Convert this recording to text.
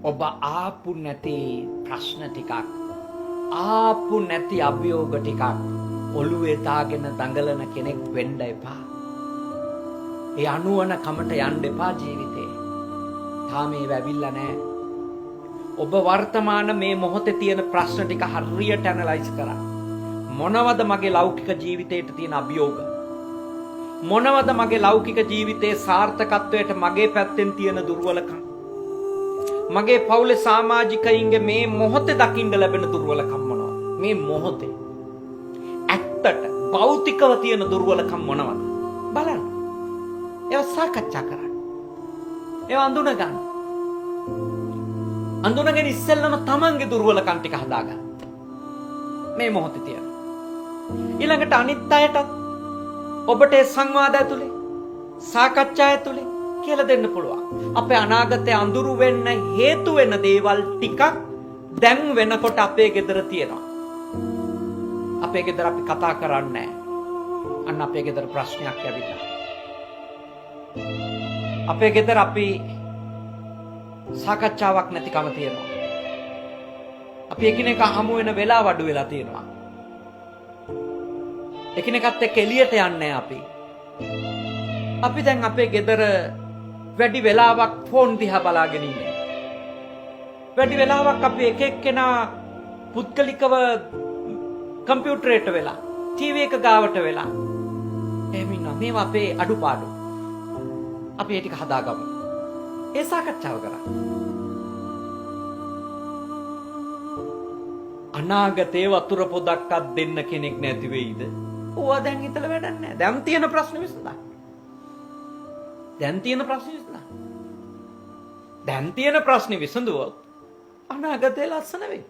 ඔබ ආපු නැති ප්‍රශ්න ටිකක් ආපු නැති අභියෝග ටිකක් ඔළුවේ දාගෙන දඟලන කෙනෙක් වෙන්න එපා. ඒ අනුවන කමට යන්න එපා ජීවිතේ. තාම ඒ වැවිල්ලා නැහැ. ඔබ වර්තමාන මේ මොහොතේ තියෙන ප්‍රශ්න ටික හරියට ඇනලයිස් කරා. මොනවද මගේ ලෞකික ජීවිතේට තියෙන අභියෝග? මොනවද මගේ ලෞකික ජීවිතයේ සාර්ථකත්වයට මගේ පැත්තෙන් තියෙන දුර්වලකම්? මගේ පවුලේ සමාජිකයින්ගේ මේ මොහොතේ දකින්න ලැබෙන දුර්වලකම් මොනවද? මේ මොහොතේ ඇත්තට භෞතිකව තියෙන දුර්වලකම් මොනවද? බලන්න. ඒවා සාකච්ඡා කරන්න. ඒවා අඳුන ගන්න. අඳුනගෙන ඉස්සෙල්ලම තමන්ගේ දුර්වලකම් ටික හදාගන්න. මේ මොහොතේ තියෙන. ඊළඟට අනිත් අයටත් ඔබට සංවාද ඇතුලේ සාකච්ඡා ඇතුලේ කියලා දෙන්න පුළුවන්. අපේ අනාගතය අඳුරු වෙන්න හේතු වෙන දේවල් ටිකක් දැන් වෙනකොට අපේ ගෙදර තියෙනවා. අපේ ගෙදර අපි කතා කරන්නේ නැහැ. අන්න අපේ ගෙදර ප්‍රශ්නයක් ඇවිල්ලා. අපේ ගෙදර අපි සාකච්ඡාවක් නැතිකම තියෙනවා. අපි එකිනෙක හමු වෙන වෙලාව අඩු වෙලා තියෙනවා. එකිනෙකත් එක්ක එළියට යන්නේ අපි. අපි දැන් අපේ ගෙදර වැඩි වෙලාවක් ෆෝන් දිහා බලාගෙන ඉන්නේ. වැඩි වෙලාවක් අපි එක එක්කෙනා පුද්ගලිකව කම්පියුටරේට වෙලා, ටීවී එක ගාවට වෙලා. එහෙම ඉන්නවා. මේවා අපේ අඩුපාඩු. අපි ඒ ටික හදාගමු. ඒ සාකච්ඡාව කරා. අනාගතේ වතුර පොදක්වත් දෙන්න කෙනෙක් නැති වෙයිද? ඕවා දැන් හිතලා වැඩක් නැහැ. දැන් තියෙන ප්‍රශ්න විසඳන්න. දැන් තියෙන ප්‍රශ්න විසඳුවොත් අනාගතේ ලස්සන වෙයි.